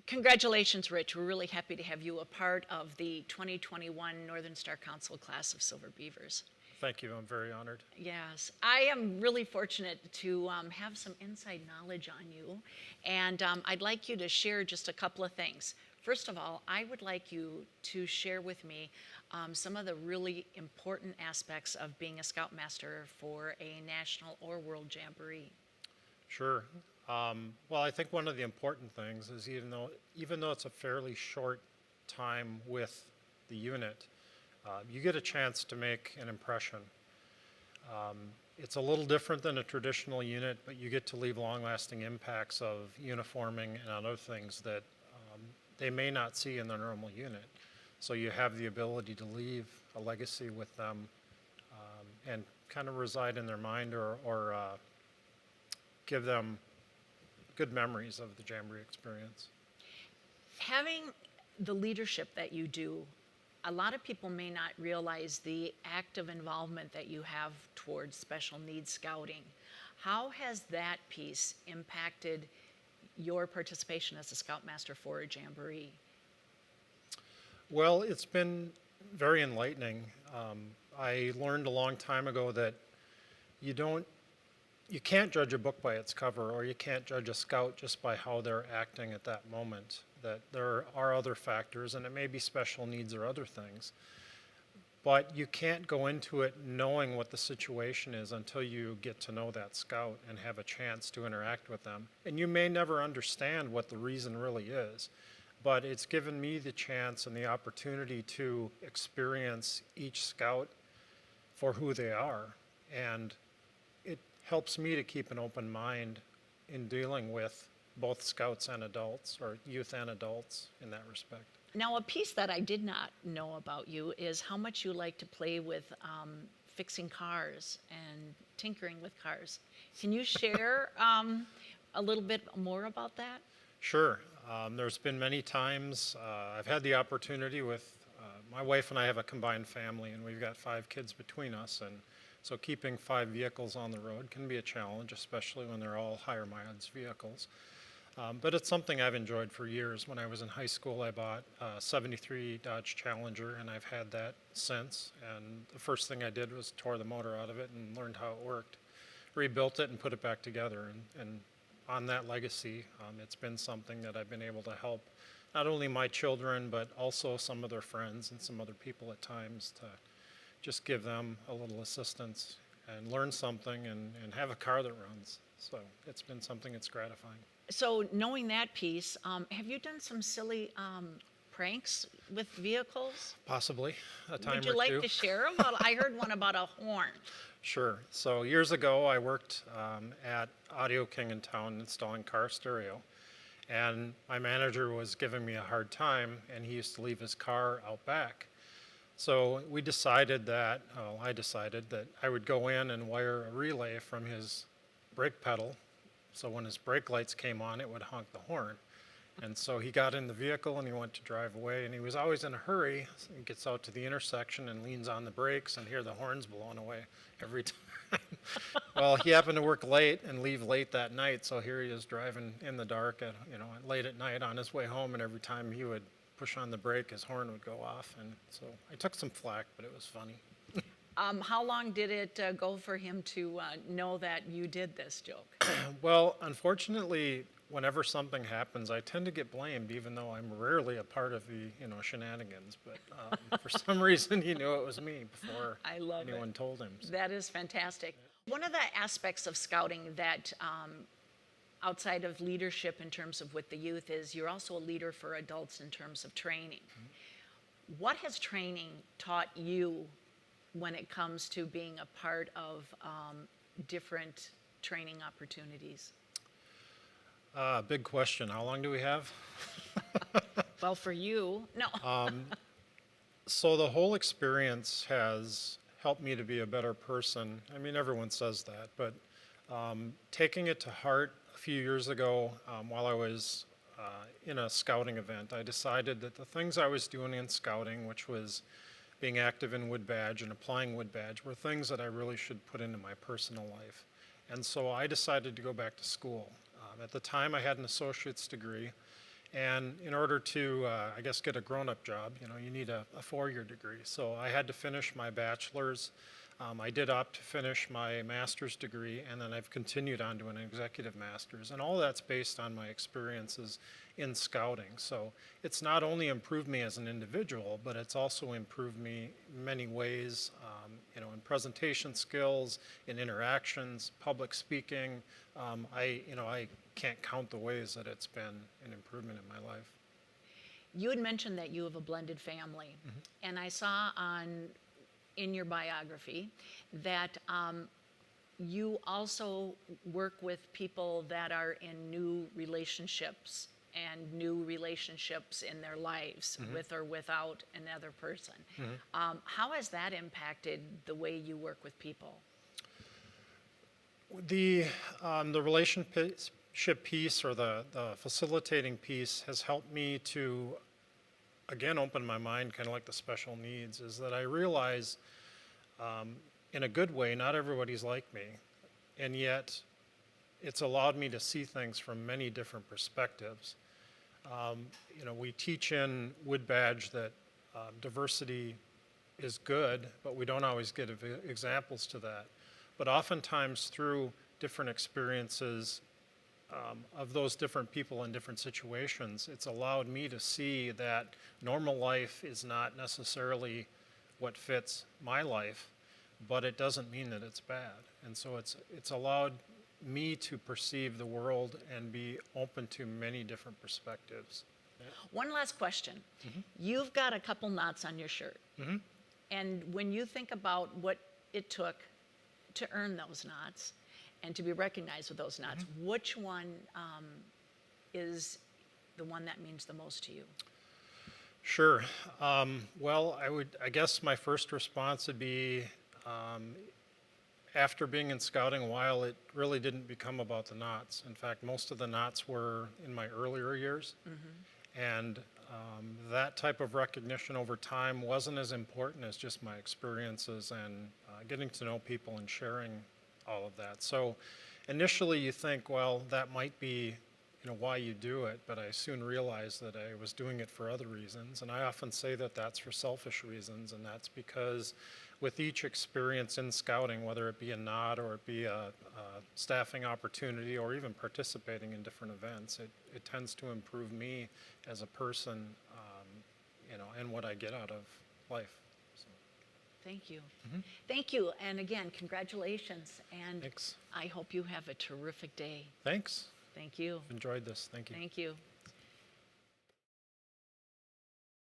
Congratulations, Rich. We're really happy to have you a part of the 2021 Northern Star Council class of Silver Beavers. Thank you. I'm very honored. Yes, I am really fortunate to have some inside knowledge on you, and I'd like you to share just a couple of things. First of all, I would like you to share with me some of the really important aspects of being a Scoutmaster for a national or world jamboree. Sure. Well, I think one of the important things is even though it's a fairly short time with the unit, you get a chance to make an impression. It's a little different than a traditional unit, but you get to leave long-lasting impacts of uniforming and other things that they may not see in their normal unit. So you have the ability to leave a legacy with them and kind of reside in their mind or give them good memories of the Jamboree experience. Having the leadership that you do, a lot of people may not realize the active involvement that you have towards special needs scouting. How has that piece impacted your participation as a Scoutmaster for a Jamboree? Well, it's been very enlightening. I learned a long time ago that you don't you can't judge a book by its cover, or you can't judge a scout just by how they're acting at that moment. That there are other factors, and it may be special needs or other things. But you can't go into it knowing what the situation is until you get to know that scout and have a chance to interact with them. And you may never understand what the reason really is, but it's given me the chance and the opportunity to experience each scout for who they are. And it helps me to keep an open mind in dealing with both scouts and adults, or youth and adults in that respect. Now, a piece that I did not know about you is how much you like to play with fixing cars and tinkering with cars. Can you share a little bit more about that? Sure. There's been many times I've had the opportunity with my wife and I have a combined family, and we've got 5 kids between us, and so keeping 5 vehicles on the road can be a challenge, especially when they're all higher mileage vehicles. But it's something I've enjoyed for years. When I was in high school, I bought a '73 Dodge Challenger, and I've had that since. And the first thing I did was tore the motor out of it and learned how it worked, rebuilt it, and put it back together. And on that legacy, it's been something that I've been able to help not only my children, but also some of their friends and some other people at times, to just give them a little assistance and learn something and have a car that runs. So it's been something that's gratifying. So, knowing that piece, have you done some silly pranks with vehicles? Possibly a time Would you or like two. to share them? Well, I heard one about a horn. Sure. So years ago, I worked at Audio King in town installing car stereo, and my manager was giving me a hard time, and he used to leave his car out back. So we decided that, well, I decided that I would go in and wire a relay from his brake pedal, so when his brake lights came on, it would honk the horn. And so he got in the vehicle and he went to drive away, and he was always in a hurry. So he gets out to the intersection and leans on the brakes and hear the horns blowing away every time. Well, he happened to work late and leave late that night, so here he is driving in the dark at, late at night on his way home, and every time he would push on the brake, his horn would go off. And so I took some flack, but it was funny. How long did it go for him to know that you did this joke? Well, unfortunately, whenever something happens, I tend to get blamed, even though I'm rarely a part of the, shenanigans. But for some reason, he knew it was me before I love anyone it. told him. So, That is fantastic. One of the aspects of scouting that, outside of leadership in terms of with the youth, is you're also a leader for adults in terms of training. What has training taught you when it comes to being a part of different training opportunities? big question. How long do we have? Well, for you, no. So the whole experience has helped me to be a better person. I mean, everyone says that, but taking it to heart a few years ago, while I was in a scouting event, I decided that the things I was doing in scouting, which was being active in Wood Badge and applying Wood Badge, were things that I really should put into my personal life. And so I decided to go back to school. At the time, I had an associate's degree, And in order to, I guess, get a grown-up job, you need a 4-year degree. So I had to finish my bachelor's. I did opt to finish my master's degree, and then I've continued on to an executive master's. And all that's based on my experiences in scouting. So it's not only improved me as an individual, but it's also improved me in many ways, in presentation skills, in interactions, public speaking. I can't count the ways that it's been an improvement in my life. You had mentioned that you have a blended family, and I saw in your biography that you also work with people that are in new relationships and new relationships in their lives, with or without another person. How has that impacted the way you work with people? The relationship piece, or the facilitating piece, has helped me to, again, open my mind, kind of like the special needs, is that I realize, in a good way, not everybody's like me. And yet, it's allowed me to see things from many different perspectives. We teach in Wood Badge that diversity is good, but we don't always get examples to that. But oftentimes, through different experiences of those different people in different situations, it's allowed me to see that normal life is not necessarily what fits my life, but it doesn't mean that it's bad. And so it's allowed me to perceive the world and be open to many different perspectives. One last question. You've got a couple knots on your shirt. And when you think about what it took to earn those knots and to be recognized with those knots, which one is the one that means the most to you? Sure. Well, I guess my first response would be, after being in scouting a while, it really didn't become about the knots. In fact, most of the knots were in my earlier years. And that type of recognition over time wasn't as important as just my experiences and getting to know people and sharing all of that. So initially you think, well, that might be why you do it, but I soon realized that I was doing it for other reasons. And I often say that that's for selfish reasons, and that's because with each experience in scouting, whether it be a knot or it be a staffing opportunity or even participating in different events, it tends to improve me as a person, and what I get out of life. So. Thank you. Thank you. And again, congratulations. And Thanks. I hope you have a terrific day. Thanks. Thank you. Enjoyed this. Thank you. Thank you.